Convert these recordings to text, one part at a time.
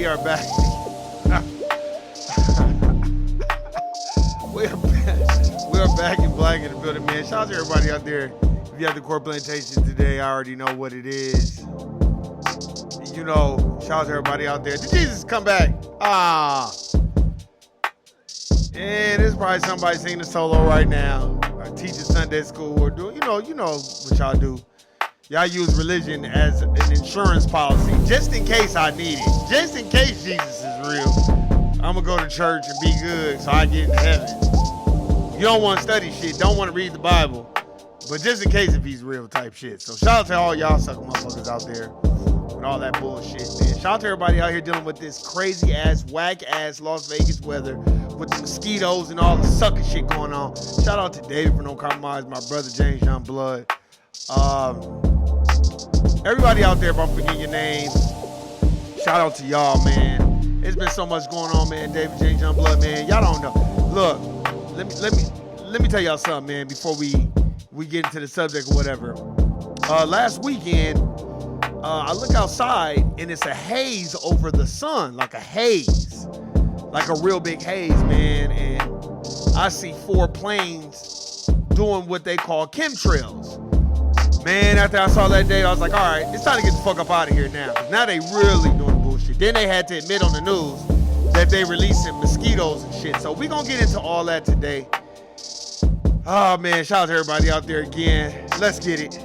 are back. we are back in black in the building, man. Shout out to everybody out there. If you have the core plantation today, I already know what it is. You know, shout out to everybody out there. Did Jesus come back? And there's probably somebody singing a solo right now, or teaching Sunday school, or doing, you know what y'all do. Y'all use religion as an insurance policy, just in case I need it. Just in case Jesus is real. I'm going to go to church and be good so I get into heaven. You don't want to study shit, don't want to read the Bible, but just in case if he's real type shit. So shout out to all y'all sucker motherfuckers out there with all that bullshit, man. Shout out to everybody out here dealing with this crazy ass, whack ass Las Vegas weather with the mosquitoes and all the sucker shit going on. Shout out to David for No Compromise, my brother James John Blood. Everybody out there, if I'm forgetting your name, shout out to y'all, man. It's been so much going on, man. David James John Blood, man. Y'all don't know. Look, let me tell y'all something, man, before we get into the subject or whatever. Last weekend, I look outside and it's a haze over the sun, like a haze, like a real big haze, man. And I see 4 planes doing what they call chemtrails. Man, after I saw that day, I was like, all right, it's time to get the fuck up out of here now. Now they really doing bullshit. Then they had to admit on the news that they releasing mosquitoes and shit. So we gonna get into all that today. Oh man, shout out to everybody out there again. Let's get it.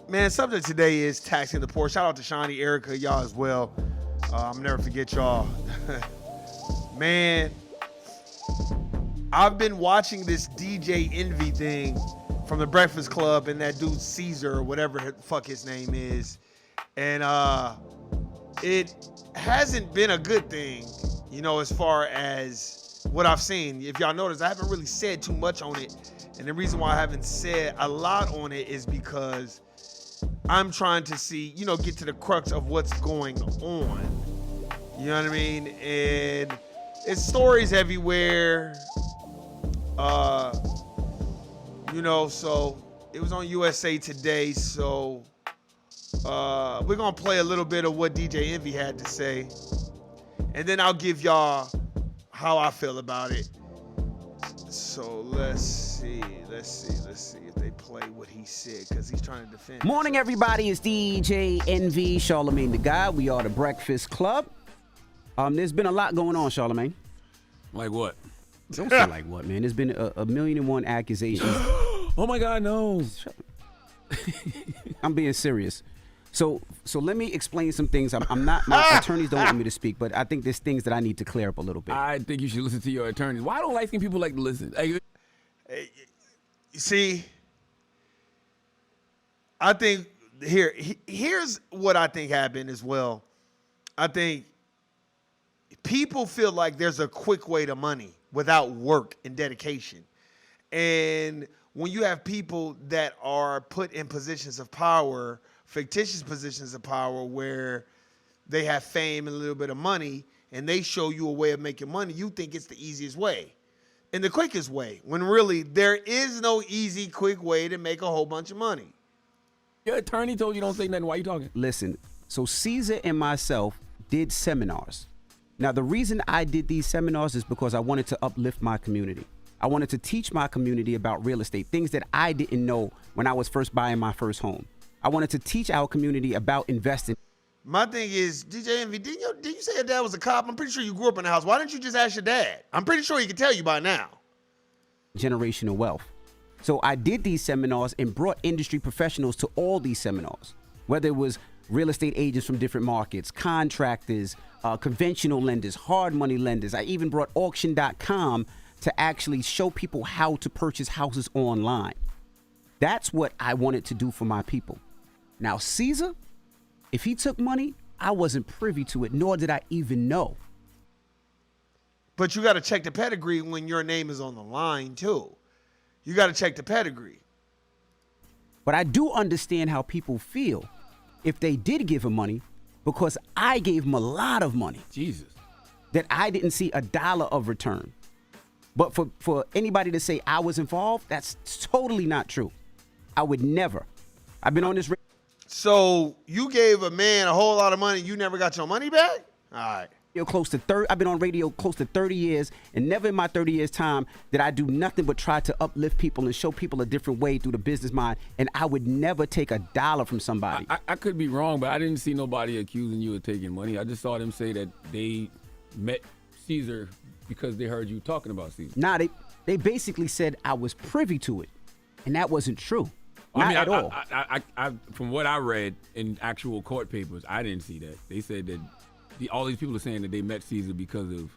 Man, subject today is taxing the poor. Shout out to Shawnee, Erica, y'all as well. I'll never forget y'all. Man, I've been watching this DJ Envy thing from the Breakfast Club and that dude Caesar or whatever the fuck his name is. And it hasn't been a good thing, you know, as far as what I've seen. If y'all notice, I haven't really said too much on it. And the reason why I haven't said a lot on it is because I'm trying to see, you know, get to the crux of what's going on. You know what I mean? And it's stories everywhere. You know, so it was on USA Today. So we're going to play a little bit of what DJ Envy had to say. And then I'll give y'all how I feel about it. So let's see if they play what he said, because he's trying to defend. Morning, everybody. It's DJ Envy, Charlamagne the Guy. We are the Breakfast Club. There's been a lot going on, Charlamagne. Like what? Don't say like what, man. There's been a million and one accusations. Oh my God, no. I'm being serious. So let me explain some things. I'm not, my attorneys don't want me to speak, but I think there's things that I need to clear up a little bit. I think you should listen to your attorneys. Why don't light-skinned people like to listen? Hey, you see, I think here's what I think happened as well. I think people feel like there's a quick way to money without work and dedication. And when you have people that are put in positions of power, fictitious positions of power, where they have fame and a little bit of money, and they show you a way of making money, you think it's the easiest way and the quickest way, when really there is no easy, quick way to make a whole bunch of money. Your attorney told you don't say nothing. Why you talking? Listen, so Caesar and myself did seminars. Now, the reason I did these seminars is because I wanted to uplift my community. I wanted to teach my community about real estate, things that I didn't know when I was first buying my first home. I wanted to teach our community about investing. My thing is, DJ Envy, did you say your dad was a cop? I'm pretty sure you grew up in the house. Why didn't you just ask your dad? I'm pretty sure he could tell you by now. Generational wealth. So I did these seminars and brought industry professionals to all these seminars, whether it was real estate agents from different markets, contractors, conventional lenders, hard money lenders. I even brought auction.com to actually show people how to purchase houses online. That's what I wanted to do for my people. Now, Caesar, if he took money, I wasn't privy to it, nor did I even know. But you got to check the pedigree when your name is on the line, too. You got to check the pedigree. But I do understand how people feel if they did give him money, because I gave him a lot of money. Jesus. That I didn't see a dollar of return. But for anybody to say I was involved, that's totally not true. I would never. I've been on this. So you gave a man a whole lot of money, you never got your money back? All right. I've been on radio close to 30 years, and never in my 30 years time did I do nothing but try to uplift people and show people a different way through the business mind. And I would never take a dollar from somebody. I could be wrong, but I didn't see nobody accusing you of taking money. I just saw them say that they met Caesar because they heard you talking about Caesar. Nah, they basically said I was privy to it, and that wasn't true. Not at all. I from what I read in actual court papers, I didn't see that. They said that all these people are saying that they met Caesar because of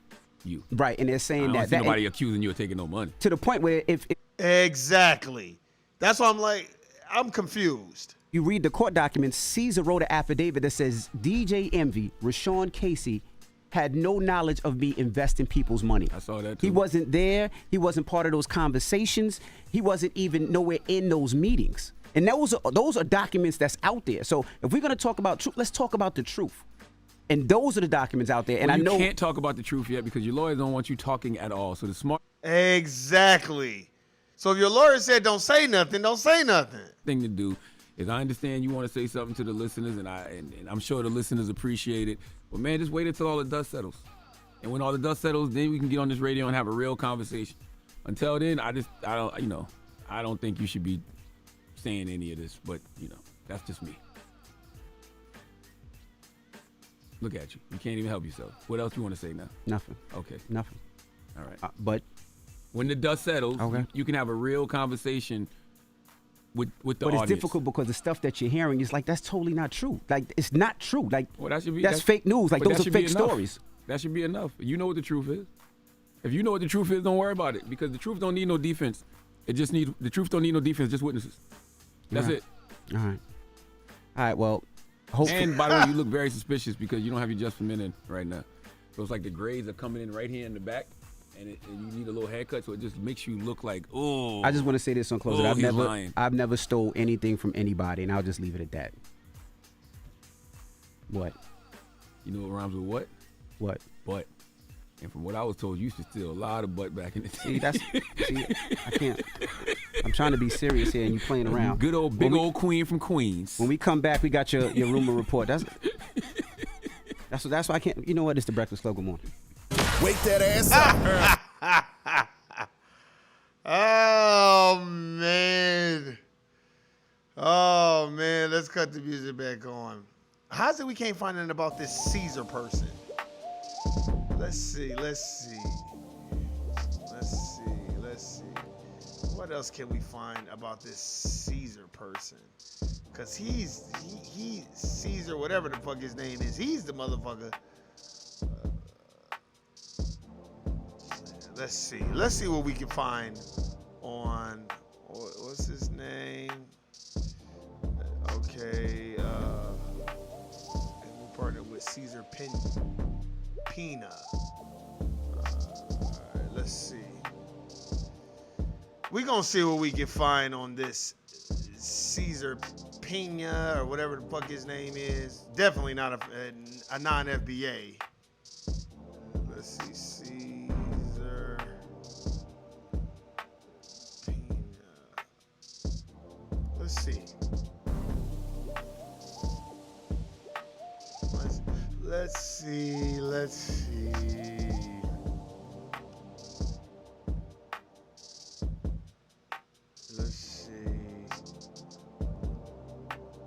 you. Right, and they're saying I don't see that nobody accusing you of taking no money. To the point where if Exactly. That's why I'm like, I'm confused. you read the court documents, Caesar wrote an affidavit that says DJ Envy, Rashawn Casey, had no knowledge of me investing people's money. I saw that too. He wasn't there. He wasn't part of those conversations. He wasn't even nowhere in those meetings. And those are documents that's out there. So if we're going to talk about truth, let's talk about the truth. And those are the documents out there. And well, I know you can't talk about the truth yet because your lawyers don't want you talking at all. So the smart Exactly. So if your lawyer said don't say nothing, don't say nothing. thing to do is I understand you want to say something to the listeners, and I'm sure the listeners appreciate it. But man, just wait until all the dust settles. And when all the dust settles, then we can get on this radio and have a real conversation. Until then, I don't think you should be saying any of this, but that's just me. Look at you. You can't even help yourself. What else you want to say now? nothing. Okay. Nothing. All right. But When the dust settles, Okay. you can have a real conversation with the But audience. it's difficult because the stuff that you're hearing is like, that's totally not true. Like, it's not true. Like, Well, that should be, that's fake news. Like, but those that are should be fake enough. stories. That should be enough. You know what the truth is. If you know what the truth is, don't worry about it because the truth don't need no defense. The truth don't need no defense, just witnesses. That's Right. it. All right. Well, hopefully. And by the way, you look very suspicious because you don't have your just men in right now. So it's like the grades are coming in right here in the back, and you need a little haircut, so it just makes you look like, oh. I just want to say this on closing. Oh, he's lying. I've never stole anything from anybody, and I'll just leave it at that. What? You know what rhymes with what? What? Butt. And from what I was told, you used to steal a lot of butt back in the day. See, I can't. I'm trying to be serious here, and you playing around. Good old, big old queen from Queens. When we come back, we got your rumor report. That's why I can't. You know what? It's the Breakfast Club. Good morning. Wake that ass up. Oh man. Oh man. Let's cut the music back on. How's it we can't find anything about this Caesar person? Let's see. What else can we find about this Caesar person? Cause he's Caesar, whatever the fuck his name is. He's the motherfucker. Let's see what we can find on what's his name? Okay, and we partnered with Caesar Pina. Alright, let's see. We're gonna see what we can find on this Caesar Pina or whatever the fuck his name is. Definitely not a non-FBA. Let's see, Caesar Pina. Let's see. Let's see. Let's see.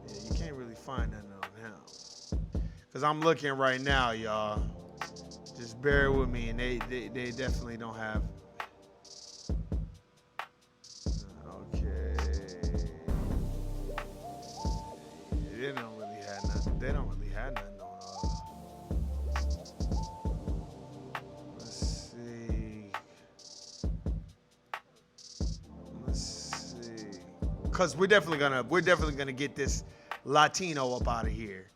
Yeah, you can't really find nothing on him. Cause I'm looking right now, y'all. Just bear with me, and they definitely don't have. Okay. They don't really have nothing. They don't really have nothing on. Let's see. Cause we're definitely gonna get this Latino up out of here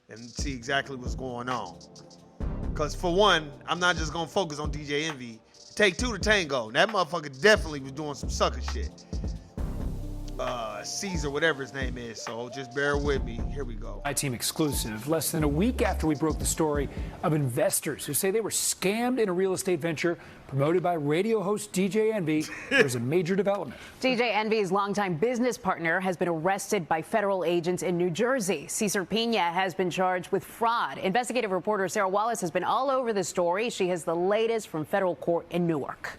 and see exactly what's going on. Cause for one, I'm not just gonna focus on DJ Envy. Take two to tango. That motherfucker definitely was doing some sucker shit. Caesar, whatever his name is. So just bear with me. Here we go. My team exclusive. Less than a week after we broke the story of investors who say they were scammed in a real estate venture promoted by radio host DJ Envy, there's a major development. DJ Envy's longtime business partner has been arrested by federal agents in New Jersey. Cesar Pina has been charged with fraud. Investigative reporter Sarah Wallace has been all over the story. She has the latest from federal court in Newark.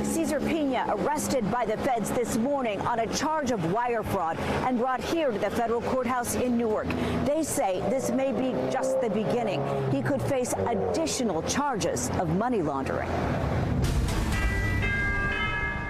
Cesar Pina arrested by the feds this morning on a charge of wire fraud and brought here to the federal courthouse in Newark. They say this may be just the beginning. He could face additional charges of money laundering.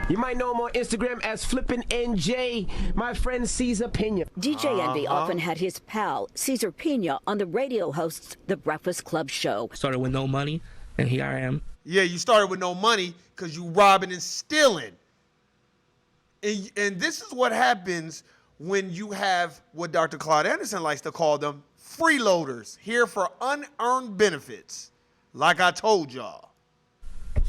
You might know him on Instagram as Flippin' NJ, my friend Cesar Pina. DJ Envy often had his pal, Cesar Pina, on the radio host's The Breakfast Club show. Started with no money, and here I am. Yeah, you started with no money because you robbing and stealing. And this is what happens when you have what Dr. Claude Anderson likes to call them freeloaders, here for unearned benefits, like I told y'all.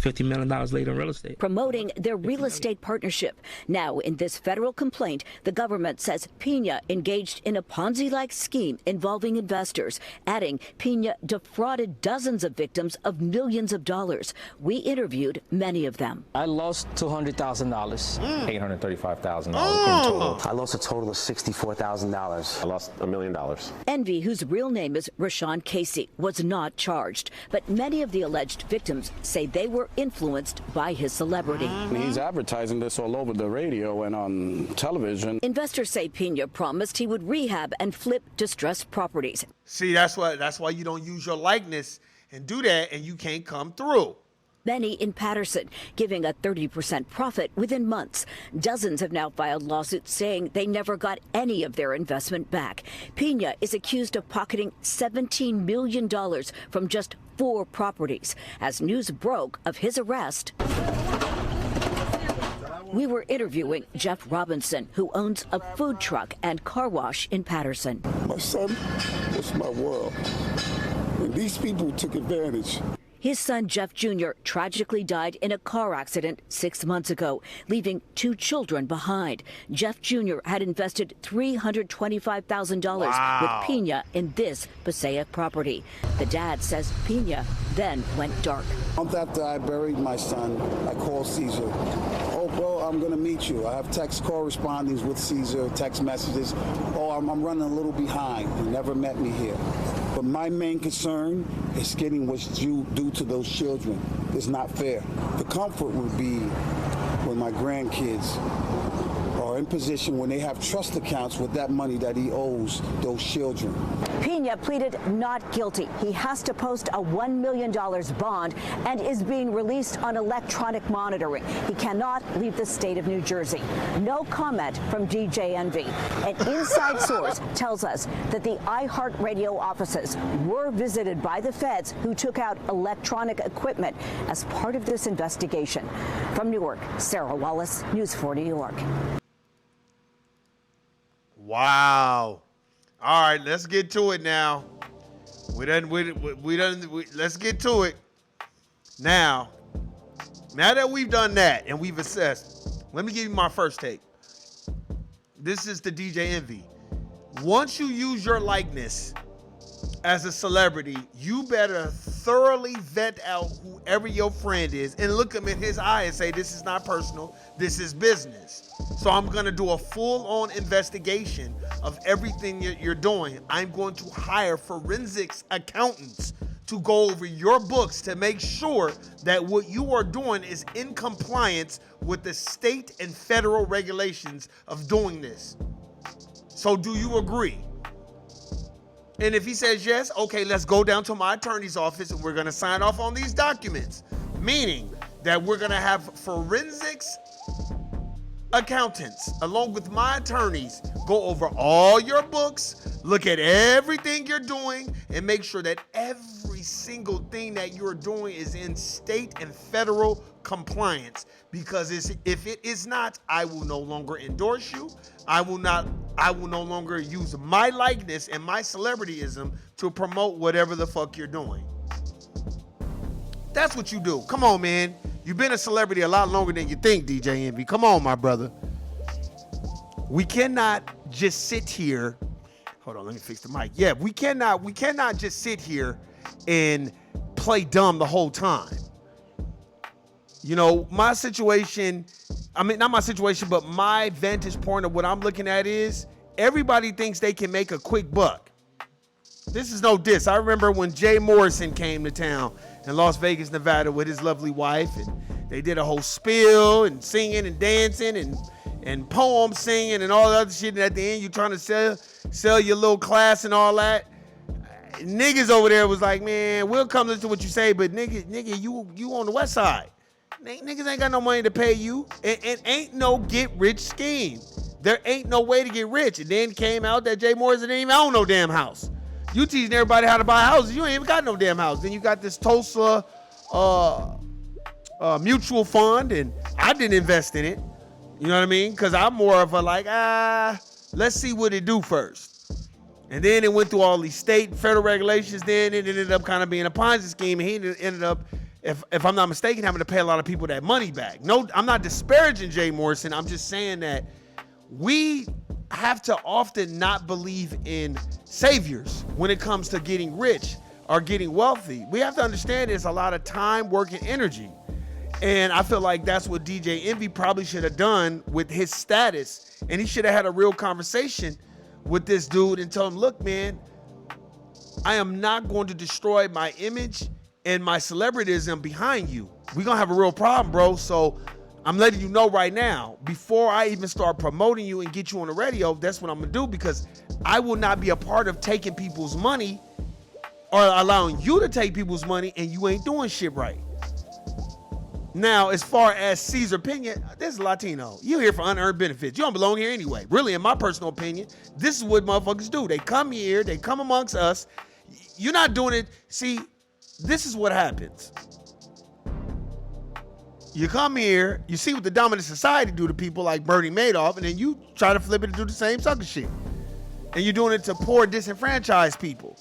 $50 million later in real estate. Promoting their real estate partnership. Now, in this federal complaint, the government says Pina engaged in a Ponzi-like scheme involving investors, adding Pina defrauded dozens of victims of millions of dollars. We interviewed many of them. I lost $200,000. $835,000 in total. I lost a total of $64,000. I lost $1 million. Envy, whose real name is Rashawn Casey, was not charged, but many of the alleged victims say they were influenced by his celebrity. He's advertising this all over the radio and on television. Investors say Pina promised he would rehab and flip distressed properties. See, that's why you don't use your likeness and do that, and you can't come through. Many in Patterson, giving a 30% profit within months. Dozens have now filed lawsuits saying they never got any of their investment back. Pina is accused of pocketing $17 million from just 4 properties. As news broke of his arrest, we were interviewing Jeff Robinson, who owns a food truck and car wash in Patterson. My son was my world, and these people took advantage. His son, Jeff Jr., tragically died in a car accident 6 months ago, leaving 2 children behind. Jeff Jr. had invested $325,000 with Pina in this Passaic property. The dad says Pina then went dark. A month after I buried my son, I called Cesar. Oh, bro, I'm going to meet you. I have text correspondence with Cesar, text messages. Oh, I'm running a little behind. He never met me here. But my main concern is getting what's due to those children. It's not fair. The comfort would be when my grandkids are in position when they have trust accounts with that money that he owes those children. Pina pleaded not guilty. He has to post a $1 million bond and is being released on electronic monitoring. He cannot leave the state of New Jersey. No comment from DJ Envy. An inside source tells us that the iHeartRadio offices were visited by the feds, who took out electronic equipment as part of this investigation. From Newark, Sarah Wallace, News 4 New York. Wow. All right, let's get to it now. Let's get to it. Now that we've done that and we've assessed, let me give you my first take. This is the DJ Envy. Once you use your likeness as a celebrity, you better thoroughly vet out whoever your friend is and look him in his eye and say, this is not personal, this is business. So I'm going to do a full-on investigation of everything you're doing. I'm going to hire forensics accountants to go over your books to make sure that what you are doing is in compliance with the state and federal regulations of doing this. So do you agree? And if he says yes, okay, let's go down to my attorney's office and we're going to sign off on these documents. Meaning that we're going to have forensics accountants, along with my attorneys, go over all your books, look at everything you're doing, and make sure that every single thing that you're doing is in state and federal compliance. Because if it is not, I will no longer endorse you. I will no longer use my likeness and my celebrityism to promote whatever the fuck you're doing. That's what you do. Come on, man. You've been a celebrity a lot longer than you think, DJ Envy. Come on, my brother. We cannot just sit here. Hold on, let me fix the mic. Yeah, we cannot just sit here and play dumb the whole time. You know, my situation, I mean, not my situation, but my vantage point of what I'm looking at is everybody thinks they can make a quick buck. This is no diss. I remember when Jay Morrison came to town in Las Vegas, Nevada with his lovely wife, and they did a whole spiel and singing and dancing and poem singing and all the other shit. And at the end, you trying to sell your little class and all that. Niggas over there was like, man, we'll come listen to what you say, but nigga, you on the west side. Niggas ain't got no money to pay you. It ain't no get rich scheme. There ain't no way to get rich. And then came out that Jay Morrison didn't even own no damn house. You teaching everybody how to buy houses. You ain't even got no damn house. Then you got this Tulsa mutual fund, and I didn't invest in it. You know what I mean? Because I'm more of a like, let's see what it do first. And then it went through all these state and federal regulations. Then it ended up kind of being a Ponzi scheme. And he ended up, if I'm not mistaken, having to pay a lot of people that money back. No, I'm not disparaging Jay Morrison. I'm just saying that we have to often not believe in saviors when it comes to getting rich or getting wealthy. We have to understand there's a lot of time, work, and energy. And I feel like that's what DJ Envy probably should have done with his status. And he should have had a real conversation with this dude and tell him, look, man, I am not going to destroy my image and my celebrityism behind you. We're going to have a real problem, bro. So I'm letting you know right now, before I even start promoting you and get you on the radio, that's what I'm going to do, because I will not be a part of taking people's money or allowing you to take people's money and you ain't doing shit right. Now, as far as Caesar Pena, this is Latino. You're here for unearned benefits. You don't belong here anyway. Really, in my personal opinion, this is what motherfuckers do. They come here, they come amongst us. You're not doing it. See, this is what happens. You come here, you see what the dominant society do to people like Bernie Madoff, and then you try to flip it and do the same sucker shit. And you're doing it to poor, disenfranchised people.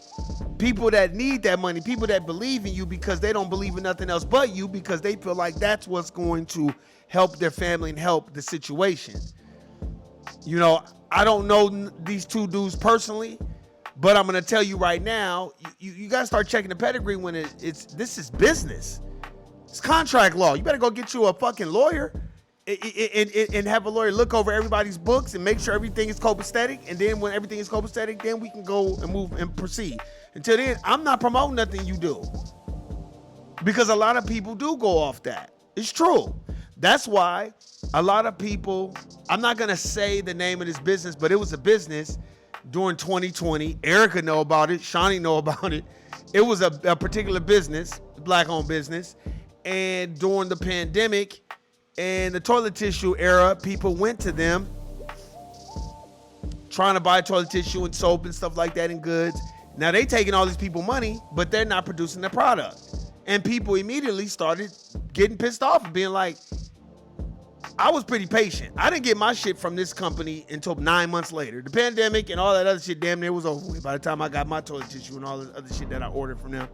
People that need that money, people that believe in you because they don't believe in nothing else but you, because they feel like that's what's going to help their family and help the situation. You know, I don't know these two dudes personally, but I'm going to tell you right now, you got to start checking the pedigree when this is business. It's contract law. You better go get you a fucking lawyer and have a lawyer look over everybody's books and make sure everything is copacetic. And then when everything is copacetic, then we can go and move and proceed. Until then, I'm not promoting nothing you do, because a lot of people do go off that. It's true. That's why a lot of people, I'm not going to say the name of this business, but it was a business during 2020. Erica know about it. Shawnee know about it. It was a particular business, black-owned business. And during the pandemic and the toilet tissue era, people went to them trying to buy toilet tissue and soap and stuff like that and goods. Now they taking all these people money, but they're not producing the product. And people immediately started getting pissed off and being like, I was pretty patient. I didn't get my shit from this company until 9 months later. The pandemic and all that other shit damn near was over with by the time I got my toilet tissue and all the other shit that I ordered from them.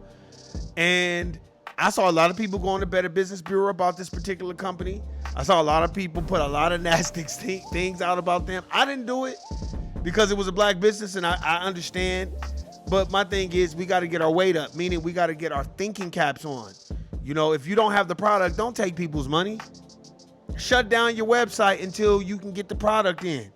And I saw a lot of people going to Better Business Bureau about this particular company. I saw a lot of people put a lot of nasty things out about them. I didn't do it because it was a black business, and I understand. But my thing is, we got to get our weight up, meaning we got to get our thinking caps on. You know, if you don't have the product, don't take people's money. Shut down your website until you can get the product in.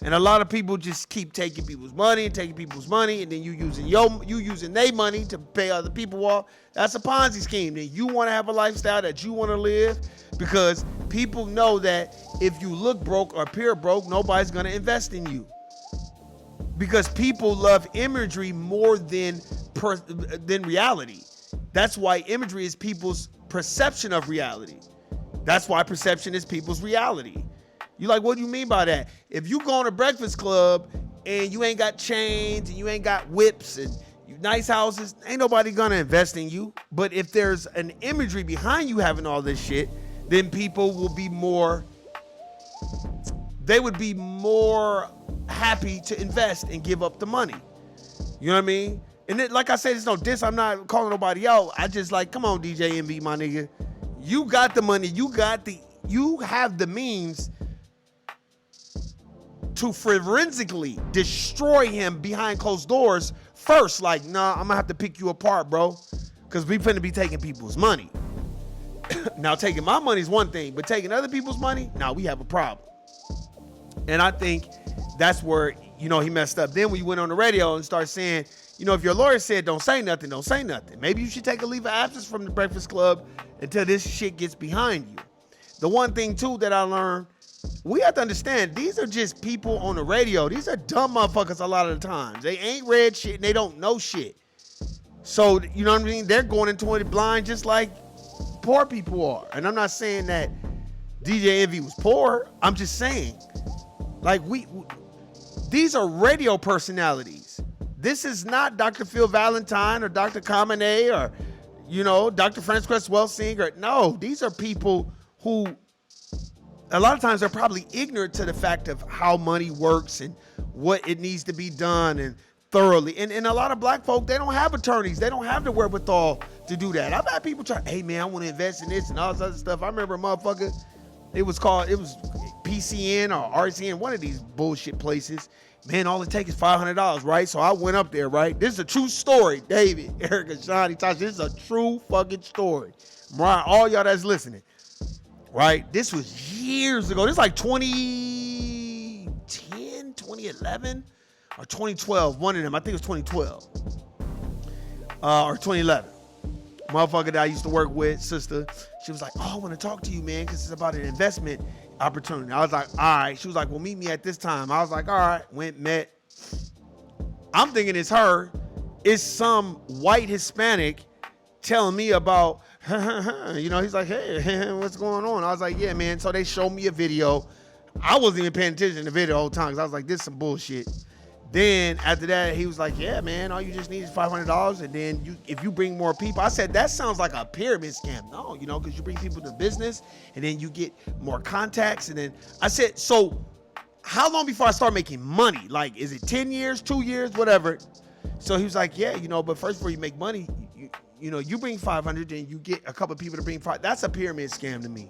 And a lot of people just keep taking people's money, and then you using their money to pay other people off. That's a Ponzi scheme. Then you want to have a lifestyle that you want to live, because people know that if you look broke or appear broke, nobody's going to invest in you. Because people love imagery more than reality. That's why imagery is people's perception of reality. That's why perception is people's reality. You like, what do you mean by that? If you go on a Breakfast Club and you ain't got chains and you ain't got whips and nice houses, ain't nobody gonna invest in you. But if there's an imagery behind you having all this shit, then people will be more, they would be more happy to invest and give up the money. You know what I mean? And it, like I said, it's no diss. I'm not calling nobody out. I just like, come on, DJ MV, my nigga. You got the money. You have the means to forensically destroy him behind closed doors first. Like, nah, I'm gonna have to pick you apart, bro, because we finna be taking people's money. Now, taking my money is one thing, but taking other people's money, now we have a problem. And I think that's where, he messed up. Then when you went on the radio and started saying, if your lawyer said don't say nothing, don't say nothing. Maybe you should take a leave of absence from the Breakfast Club until this shit gets behind you. The one thing, too, that I learned, we have to understand, these are just people on the radio. These are dumb motherfuckers a lot of the times. They ain't read shit and they don't know shit. So, you know what I mean? They're going into it blind just like poor people are. And I'm not saying that DJ Envy was poor. I'm just saying, like, these are radio personalities. This is not Dr. Phil Valentine or Dr. Kamene or, Dr. Frances Welsing. No, these are people who a lot of times they're probably ignorant to the fact of how money works and what it needs to be done and thoroughly. And a lot of black folk, they don't have attorneys. They don't have the wherewithal to do that. I've had people try, hey man, I want to invest in this and all this other stuff. I remember a motherfucker, it was PCN or RCN, one of these bullshit places. Man, all it takes is $500, right? So I went up there, right? This is a true story, David, Erica, Shani, Tasha. This is a true fucking story. Mariah, all y'all that's listening, right? This was years ago. This is like 2010, 2011, or 2012. One of them. I think it was 2012 or 2011. Motherfucker that I used to work with, sister, she was like, oh, I want to talk to you, man, because it's about an investment opportunity. I was like, all right. She was like, well, meet me at this time. I was like, all right. Went, met. I'm thinking it's her. It's some white Hispanic telling me about, he's like, hey, what's going on? I was like, yeah, man. So they showed me a video. I wasn't even paying attention to the video the whole time because I was like, this is some bullshit. Then after that, he was like, yeah, man, all you just need is $500. And then if you bring more people, I said, that sounds like a pyramid scam. No, because you bring people to business and then you get more contacts. And then I said, so how long before I start making money? Like, is it 10 years, 2 years, whatever? So he was like, yeah, but first before you make money, you bring 500, then you get a couple of people to bring 5. That's a pyramid scam to me.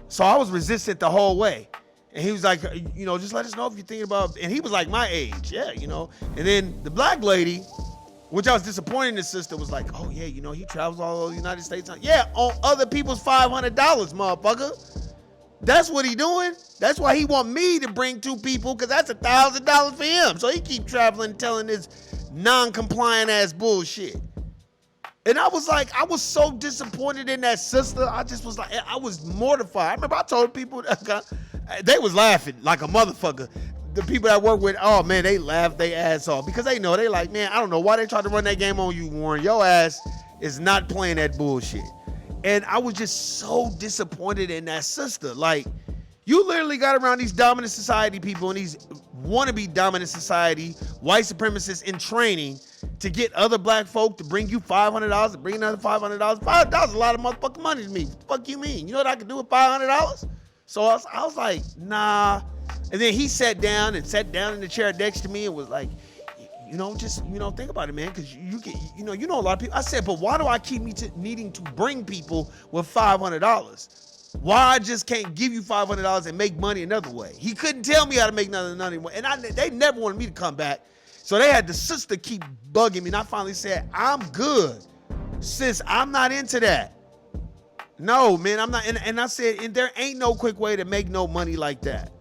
So I was resistant the whole way. And he was like, just let us know if you're thinking about, and he was like my age, yeah, And then the black lady, which I was disappointed in, the sister was like, oh yeah, he travels all over the United States. Yeah, on other people's $500, motherfucker. That's what he doing. That's why he want me to bring 2 people, because that's $1,000 for him. So he keep traveling, telling this non-compliant ass bullshit. And I was like, I was so disappointed in that sister. I just was like, I was mortified. I remember I told people, they was laughing like a motherfucker. The people that work with, oh man, they laughed their ass off because they know, they like, man, I don't know why they tried to run that game on you, Warren. Your ass is not playing that bullshit. And I was just so disappointed in that sister. Like, you literally got around these dominant society people and these wannabe dominant society, white supremacists in training to get other black folk to bring you $500, to bring another $500. $500 is a lot of motherfucking money to me. What the fuck you mean? You know what I could do with $500? So I was like, nah. And then he sat down in the chair next to me and was like, just think about it, man, because you get, a lot of people. I said, but why do I keep needing to bring people with $500? Why I just can't give you $500 and make money another way? He couldn't tell me how to make another money. And they never wanted me to come back. So they had the sister keep bugging me. And I finally said, I'm good. Sis, I'm not into that. No, man, I'm not. And I said, and there ain't no quick way to make no money like that.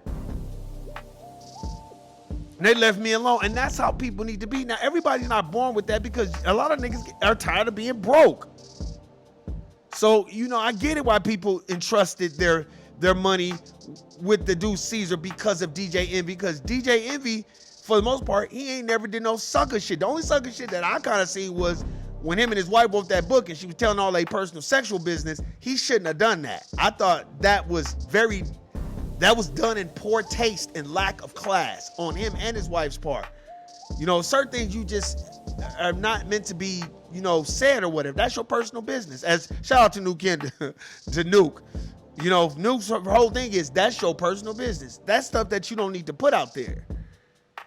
And they left me alone. And that's how people need to be. Now, everybody's not born with that because a lot of niggas are tired of being broke. So, I get it why people entrusted their money with the dude Caesar because of DJ Envy. Because DJ Envy, for the most part, he ain't never did no sucker shit. The only sucker shit that I kind of seen was when him and his wife wrote that book and she was telling all their personal sexual business. He shouldn't have done that. I thought that was done in poor taste and lack of class on him and his wife's part. Certain things you just are not meant to be, said or whatever. That's your personal business. As shout out to Nuke to Nuke. Nuke's whole thing is that's your personal business. That's stuff that you don't need to put out there.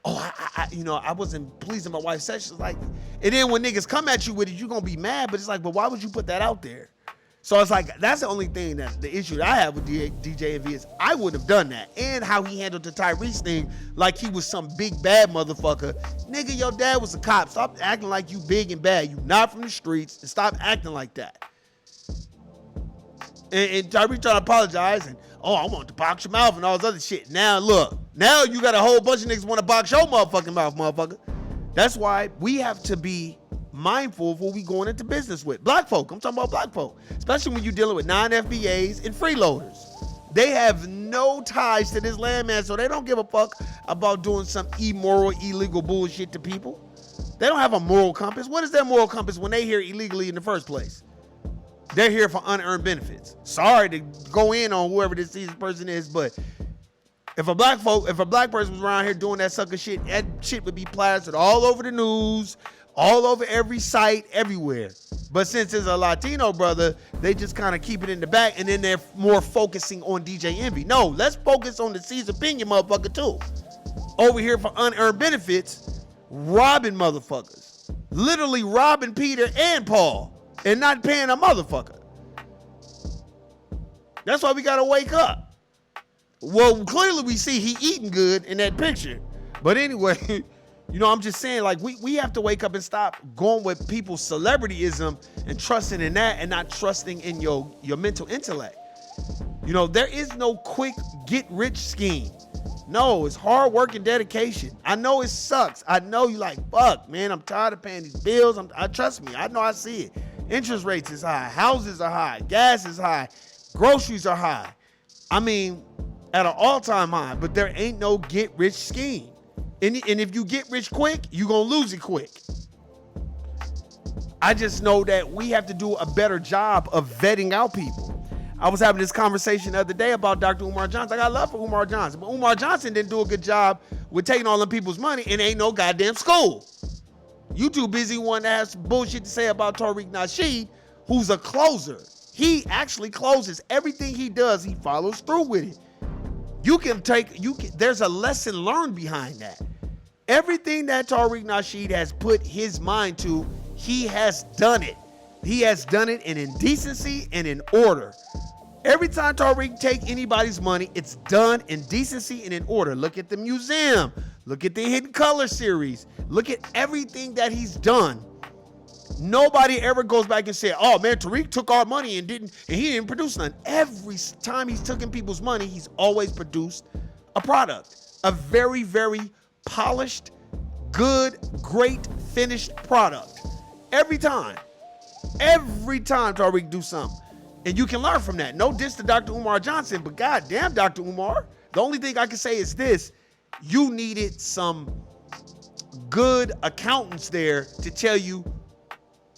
Oh, I wasn't pleasing my wife's sex. Like, and then when niggas come at you with it, you're gonna be mad. But it's like, but why would you put that out there? So it's like, that's the only thing that the issue that I have with DJ Envy is I wouldn't have done that. And how he handled the Tyrese thing like he was some big bad motherfucker. Nigga, your dad was a cop. Stop acting like you big and bad. You not from the streets, and stop acting like that. And Tyrese trying to apologize and, I want to box your mouth and all this other shit. Now look, now you got a whole bunch of niggas want to box your motherfucking mouth, motherfucker. That's why we have to be mindful of who we going into business with. Black folk, I'm talking about black folk, especially when you're dealing with non-FBAs and freeloaders. They have no ties to this land, man, so they don't give a fuck about doing some immoral, illegal bullshit to people. They don't have a moral compass. What is their moral compass when they here illegally in the first place? They're here for unearned benefits. Sorry to go in on whoever this person is, but if a black person was around here doing that sucker shit, that shit would be plastered all over the news, all over every site, everywhere. But since it's a Latino brother, they just kind of keep it in the back, and then they're more focusing on DJ Envy. No, let's focus on the Caesar Pena motherfucker too. Over here for unearned benefits, robbing motherfuckers. Literally robbing Peter and Paul and not paying a motherfucker. That's why we gotta wake up. Well, clearly we see he eating good in that picture. But anyway, I'm just saying, like, we have to wake up and stop going with people's celebrityism and trusting in that and not trusting in your mental intellect. There is no quick get-rich scheme. No, it's hard work and dedication. I know it sucks. I know you like, fuck, man, I'm tired of paying these bills. Trust me, I know I see it. Interest rates is high. Houses are high. Gas is high. Groceries are high. I mean, at an all-time high, but there ain't no get-rich scheme. And if you get rich quick, you're going to lose it quick. I just know that we have to do a better job of vetting out people. I was having this conversation the other day about Dr. Umar Johnson. I got love for Umar Johnson, but Umar Johnson didn't do a good job with taking all them people's money, and ain't no goddamn school. You too busy wanting to have some bullshit to say about Tariq Nasheed, who's a closer. He actually closes. Everything he does, he follows through with it. There's a lesson learned behind that. Everything that Tariq Nasheed has put his mind to, he has done it. He has done it in decency and in order. Every time Tariq take anybody's money, it's done in decency and in order. Look at the museum. Look at the Hidden Color series. Look at everything that he's done. Nobody ever goes back and said, oh man, Tariq took our money and he didn't produce none. Every time he's taken people's money, he's always produced a product. A very, very polished, good, great, finished product. Every time Tariq do something. And you can learn from that. No diss to Dr. Umar Johnson, but goddamn, Dr. Umar. The only thing I can say is this. You needed some good accountants there to tell you,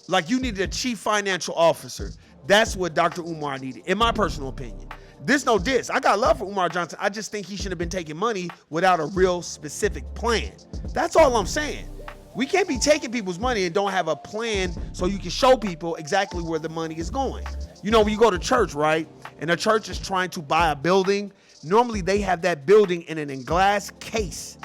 like you needed a chief financial officer. That's what Dr. Umar needed, in my personal opinion. This no diss. I got love for Umar Johnson. I just think he should have been taking money without a real specific plan. That's all I'm saying. We can't be taking people's money and don't have a plan so you can show people exactly where the money is going. When you go to church, right? And a church is trying to buy a building. Normally they have that building in an glass case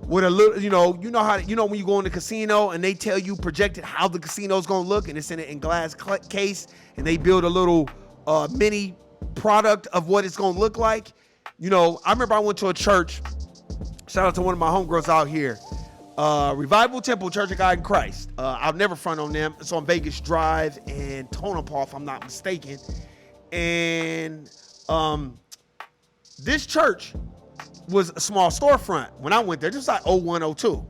with a little, when you go in the casino and they tell you projected how the casino's gonna look, and it's in an glass case, and they build a little mini product of what it's gonna look like. I remember I went to a church. Shout out to one of my homegirls out here. Revival Temple Church of God in Christ. I'll never front on them. It's on Vegas Drive and Tonopah, if I'm not mistaken. And this church was a small storefront when I went there. Just like 0102.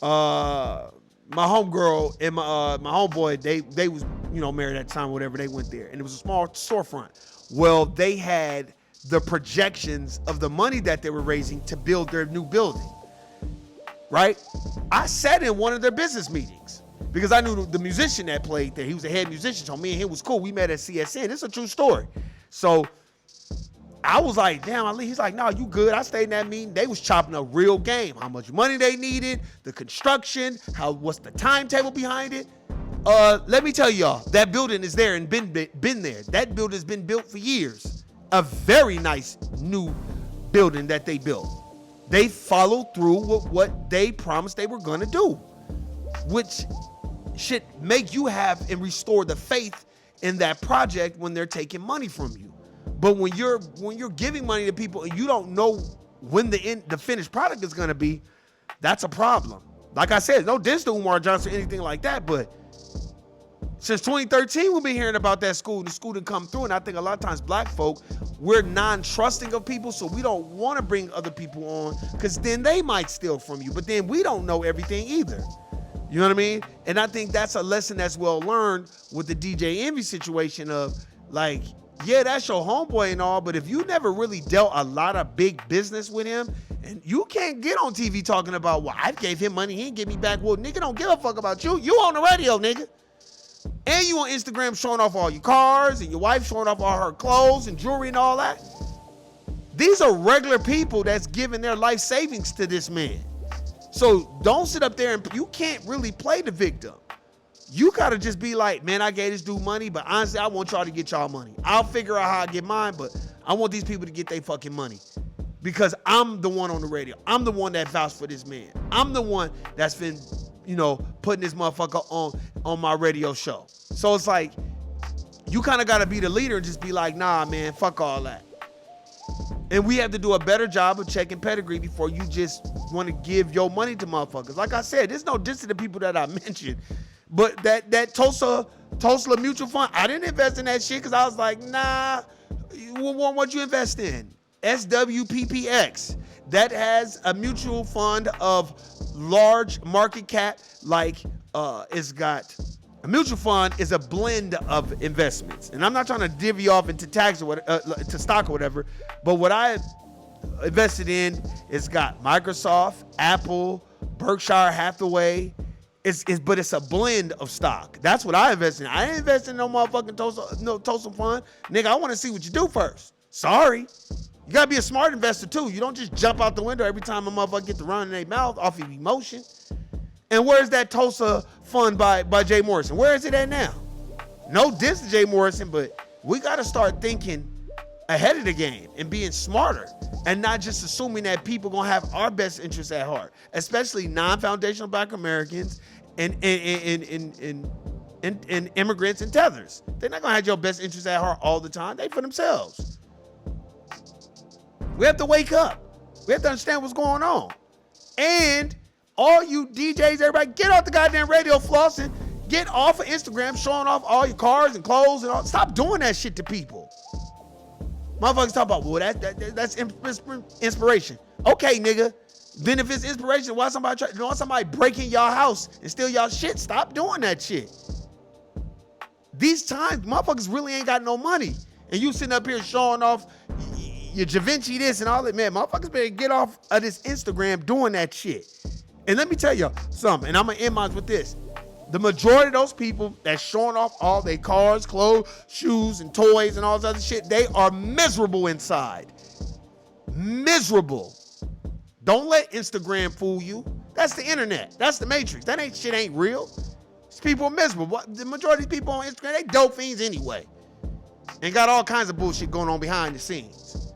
My homegirl and my homeboy, they was married at the time, whatever. They went there, and it was a small storefront. Well, they had the projections of the money that they were raising to build their new building. Right? I sat in one of their business meetings because I knew the musician that played there. He was a head musician, so me and him was cool. We met at CSN. It's a true story. So I was like, damn, he's like, no, you good. I stayed in that meeting. They was chopping up real game. How much money they needed, the construction, what's the timetable behind it. Let me tell y'all, that building is there and been there. That building's been built for years. A very nice new building that they built. They followed through with what they promised they were going to do, which should make you have and restore the faith in that project when they're taking money from you. But when you're giving money to people and you don't know when the finished product is gonna be, that's a problem. Like I said, no diss to Umar Johnson or anything like that, but since 2013, we've been hearing about that school, and the school didn't come through. And I think a lot of times black folk, we're non-trusting of people, so we don't want to bring other people on because then they might steal from you. But then we don't know everything either. You know what I mean? And I think that's a lesson that's well learned with the DJ Envy situation of like, yeah, that's your homeboy and all, but if you never really dealt a lot of big business with him, and you can't get on TV talking about, well, I gave him money, he didn't give me back. Well, nigga, don't give a fuck about you. You on the radio, nigga. And you on Instagram showing off all your cars and your wife showing off all her clothes and jewelry and all that. These are regular people that's giving their life savings to this man. So don't sit up there and you can't really play the victim. You gotta just be like, man, I gave this dude money, but honestly, I want y'all to get y'all money. I'll figure out how I get mine, but I want these people to get their fucking money because I'm the one on the radio. I'm the one that vouched for this man. I'm the one that's been, putting this motherfucker on my radio show. So it's like, you kind of got to be the leader and just be like, nah, man, fuck all that. And we have to do a better job of checking pedigree before you just want to give your money to motherfuckers. Like I said, there's no diss to the people that I mentioned. But that Tulsa mutual fund, I didn't invest in that shit because I was like, nah, what you invest in? SWPPX. That has a mutual fund of large market cap, like it's got a mutual fund is a blend of investments. And I'm not trying to divvy off into tax or whatever, to stock or whatever, but what I invested in is got Microsoft, Apple, Berkshire Hathaway. But it's a blend of stock. That's what I invest in. I ain't investing in no motherfucking Tulsa fund. Nigga, I want to see what you do first. Sorry. You gotta be a smart investor too. You don't just jump out the window every time a motherfucker get to run in their mouth off of emotion. And where's that Tulsa fund by Jay Morrison? Where is it at now? No diss to Jay Morrison, but we gotta start thinking ahead of the game and being smarter and not just assuming that people gonna have our best interests at heart, especially non-foundational black Americans and immigrants and tethers. They're not gonna have your best interests at heart all the time. They for themselves. We have to wake up. We have to understand what's going on. And all you DJs, everybody, get off the goddamn radio flossing. Get off of Instagram showing off all your cars and clothes and all. Stop doing that shit to people. Motherfuckers talk about, well, that's inspiration. Okay, nigga. Then if it's inspiration, why somebody break in y'all house and steal y'all shit? Stop doing that shit. These times, motherfuckers really ain't got no money. And you sitting up here showing off your Javinci this and all that. Man, motherfuckers better get off of this Instagram doing that shit. And let me tell you something, and I'm going to end mine with this. The majority of those people that's showing off all their cars, clothes, shoes, and toys and all this other shit, they are miserable inside. Miserable. Don't let Instagram fool you. That's the internet. That's the matrix. That shit ain't real. These people are miserable. The majority of people on Instagram, they dope fiends anyway. And got all kinds of bullshit going on behind the scenes.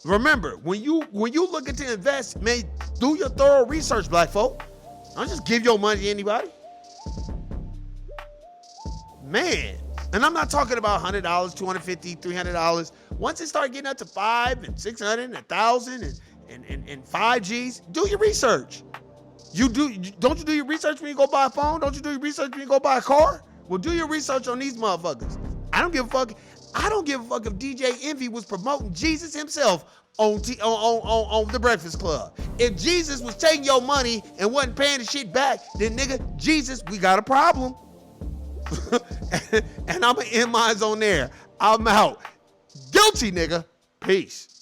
Remember, when you looking to invest, man, do your thorough research, black folk. Don't just give your money to anybody. Man, and I'm not talking about $100, $250, $300. Once it start getting up to $500 and $600 and $1,000 and 5Gs, do your research. Don't you do your research when you go buy a phone? Don't you do your research when you go buy a car? Well, do your research on these motherfuckers. I don't give a fuck. I don't give a fuck if DJ Envy was promoting Jesus himself on the Breakfast Club. If Jesus was taking your money and wasn't paying the shit back, then nigga, Jesus, we got a problem. And I'm gonna end mine on there. I'm out. Guilty, nigga. Peace.